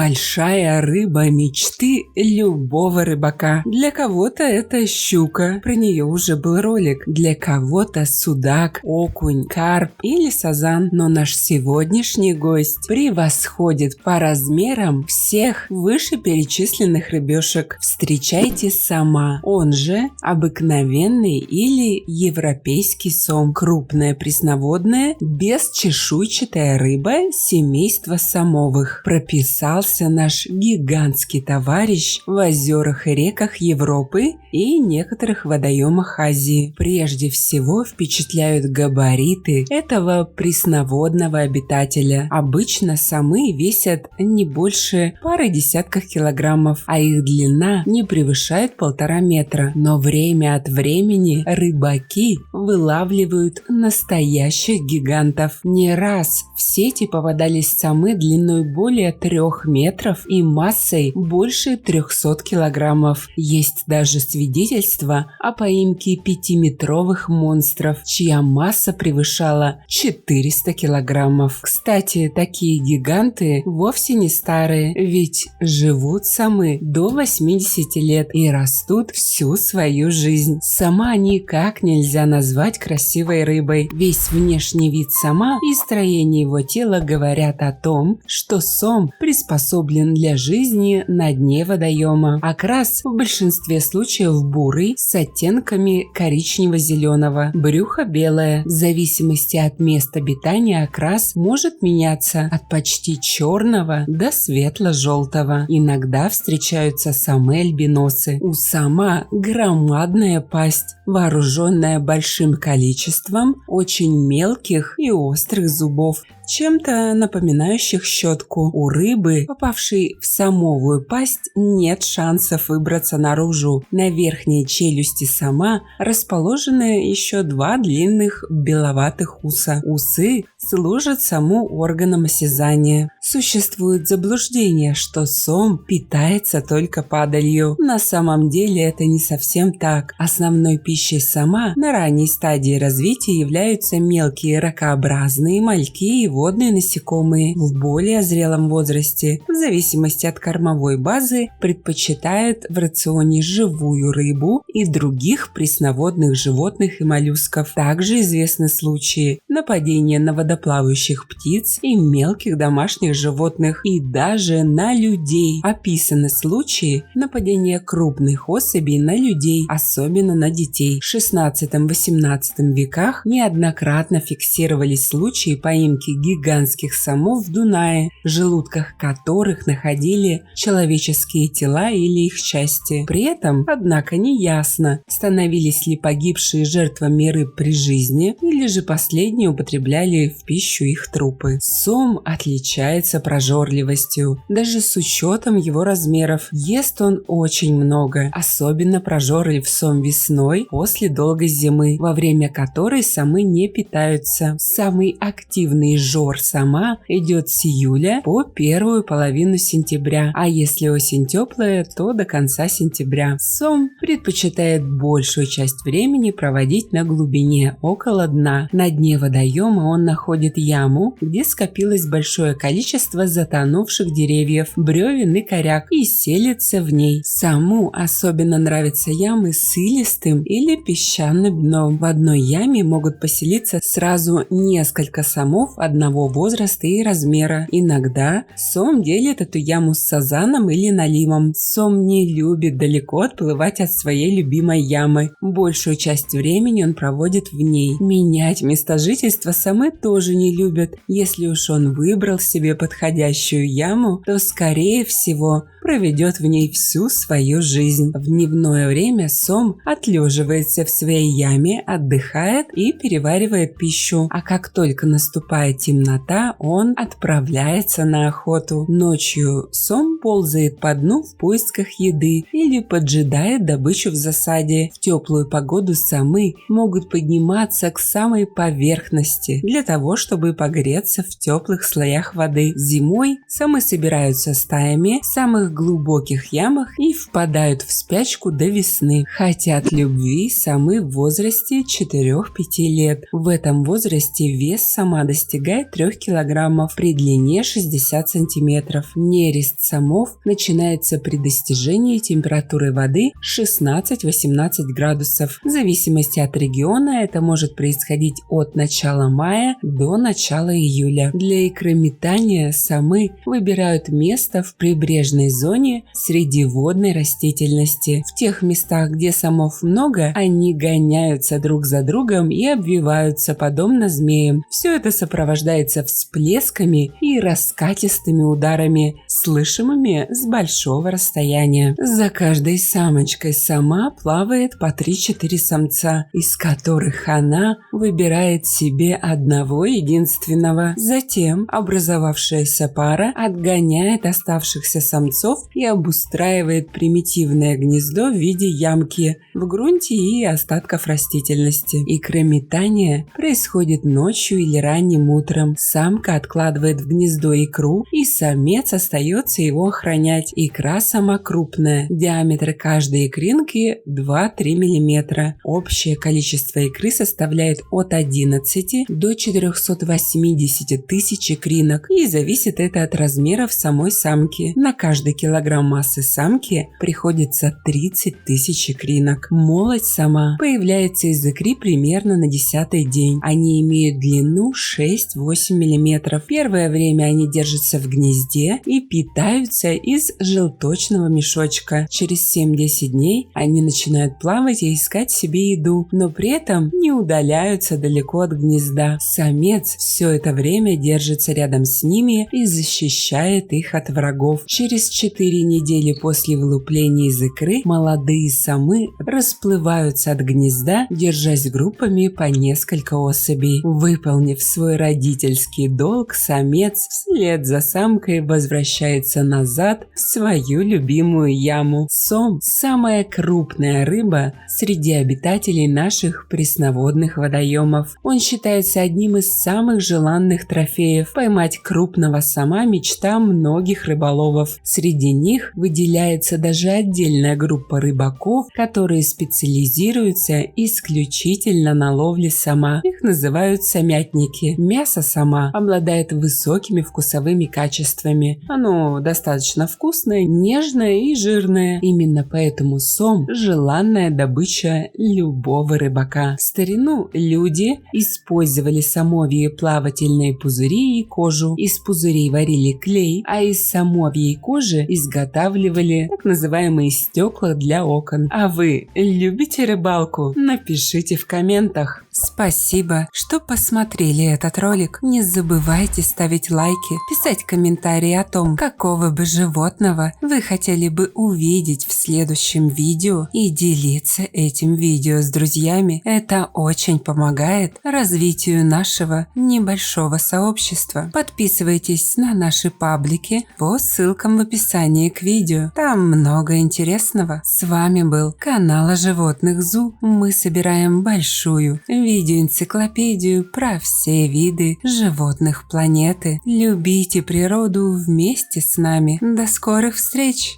Большая рыба мечты любого рыбака. Для кого-то это щука, про нее уже был ролик. Для кого-то судак, окунь, карп или сазан. Но наш сегодняшний гость превосходит по размерам всех вышеперечисленных рыбешек. Встречайте сама, он же обыкновенный или европейский сом. Крупная пресноводная, бесчешуйчатая рыба семейства сомовых. Прописался наш гигантский товарищ в озерах и реках Европы и некоторых водоемах Азии. Прежде всего впечатляют габариты этого пресноводного обитателя. Обычно самы весят не больше пары десятков килограммов, а их длина не превышает 1,5 метра. Но время от времени рыбаки вылавливают настоящих гигантов. Не раз в сети попадались самы длиной более 3 метров и массой больше 300 килограммов. Есть даже свидетельства о поимке 5-метровых монстров, чья масса превышала 400 килограммов. Кстати, такие гиганты вовсе не старые, ведь живут самы до 80 лет и растут всю свою жизнь. Сама никак нельзя назвать красивой рыбой. Весь внешний вид сома и строение его тела говорят о том, что сом приспособлен для жизни на дне водоема. Окрас в большинстве случаев бурый с оттенками коричнево-зеленого. Брюхо белое. В зависимости от места обитания окрас может меняться от почти черного до светло-желтого. Иногда встречаются самы-альбиносы. У сома громадная пасть, вооруженная большим количеством очень мелких и острых зубов, чем-то напоминающих щетку. У рыбы, попавшей в самовую пасть, нет шансов выбраться наружу. На верхней челюсти сома расположены еще 2 длинных беловатых уса. Усы служат саму органом осязания. Существует заблуждение, что сом питается только падалью. На самом деле это не совсем так. Основной пищей сома на ранней стадии развития являются мелкие ракообразные, мальки и водные насекомые. В более зрелом возрасте, в зависимости от кормовой базы, предпочитают в рационе живую рыбу и других пресноводных животных и моллюсков. Также известны случаи нападения на водоплавающих птиц и мелких домашних животных, и даже на людей. Описаны случаи нападения крупных особей на людей, особенно на детей. В XVI-XVIII веках неоднократно фиксировались случаи поимки гигантских сомов в Дунае, в желудках которых находили человеческие тела или их части. При этом, однако, не ясно, становились ли погибшие жертвами рыб при жизни, или же последние употребляли в пищу их трупы. Сом отличается прожорливостью. Даже с учетом его размеров, ест он очень много. Особенно прожорлив сом весной, после долгой зимы, во время которой самы не питаются. Самый активный жор сома идет с июля по первую половину сентября, а если осень теплая, то до конца сентября. Сом предпочитает большую часть времени проводить на глубине, около дна. На дне водоема он находит яму, где скопилось большое количество затонувших деревьев, бревен и коряк, и селится в ней. Сому особенно нравятся ямы с илистым или песчаным дном. В одной яме могут поселиться сразу несколько сомов одного возраста и размера. Иногда сом делит эту яму с сазаном или налимом. Сом не любит далеко отплывать от своей любимой ямы. Большую часть времени он проводит в ней. Менять место жительства самы тоже не любят. Если уж он выбрал себе подходящую яму, то, скорее всего, проведет в ней всю свою жизнь. В дневное время сом отлеживается в своей яме, отдыхает и переваривает пищу. А как только наступает темнота, он отправляется на охоту. Ночью сом ползает по дну в поисках еды или поджидает добычу в засаде. В теплую погоду самы могут подниматься к самой поверхности поверхности для того, чтобы погреться в теплых слоях воды. Зимой самы собираются стаями в самых глубоких ямах и впадают в спячку до весны. Хотят любви самы в возрасте 4-5 лет. В этом возрасте вес сама достигает 3 килограммов при длине 60 сантиметров. Нерест самов начинается при достижении температуры воды 16-18 градусов. В зависимости от региона это может происходить от начала мая до начала июля. Для икрометания самы выбирают место в прибрежной зоне среди водной растительности. В тех местах, где самов много, они гоняются друг за другом и обвиваются подобно змеям. Все это сопровождается всплесками и раскатистыми ударами, слышимыми с большого расстояния. За каждой самочкой сама плавает по 3-4 самца, из которых она выбирает себе одного единственного. Затем образовавшаяся пара отгоняет оставшихся самцов и обустраивает примитивное гнездо в виде ямки в грунте и остатков растительности. Икрометание происходит ночью или ранним утром. Самка откладывает в гнездо икру, и самец остается его охранять. Икра сама крупная. Диаметр каждой икринки 2-3 мм. Общее количество икры составляет от 11 до 480 тысяч икринок, и зависит это от размеров самой самки. На каждый килограмм массы самки приходится 30 тысяч икринок. Молоть сама появляется из икры примерно на 10-й день. Они имеют длину 6-8 мм. Первое время они держатся в гнезде и питаются из желточного мешочка. Через 7-10 дней они начинают плавать и искать себе еду, но при этом не удаляются далеко от гнезда. Самец все это время держится рядом с ними и защищает их от врагов. Через 4 недели после вылупления из икры молодые самы расплываются от гнезда, держась группами по несколько особей. Выполнив свой родительский долг, самец вслед за самкой возвращается назад в свою любимую яму. Сом – самая крупная рыба среди обитателей наших пресноводных водоемов. Он считается одним из самых желанных трофеев. Поймать крупного сома – мечта многих рыболовов. Среди них выделяется даже отдельная группа рыбаков, которые специализируются исключительно на ловле сома. Их называют самятники. Мясо сома обладает высокими вкусовыми качествами. Оно достаточно вкусное, нежное и жирное. Именно поэтому сом – желанная добыча любого рыбака. В старину люди использовали самовьи плавательные пузыри и кожу. Из пузырей варили клей, а из самовьей кожи изготавливали так называемые стекла для окон. А вы любите рыбалку? Напишите в комментах. Спасибо, что посмотрели этот ролик. Не забывайте ставить лайки, писать комментарии о том, какого бы животного вы хотели бы увидеть в следующем видео, и делиться этим видео с друзьями. Это очень помогает развитию нашего небольшого сообщества. Подписывайтесь на наши паблики по ссылкам в описании к видео. Там много интересного. С вами был канал о животных ЗУ. Мы собираем большую видеоэнциклопедию про все виды животных планеты. Любите природу вместе с нами. До скорых встреч!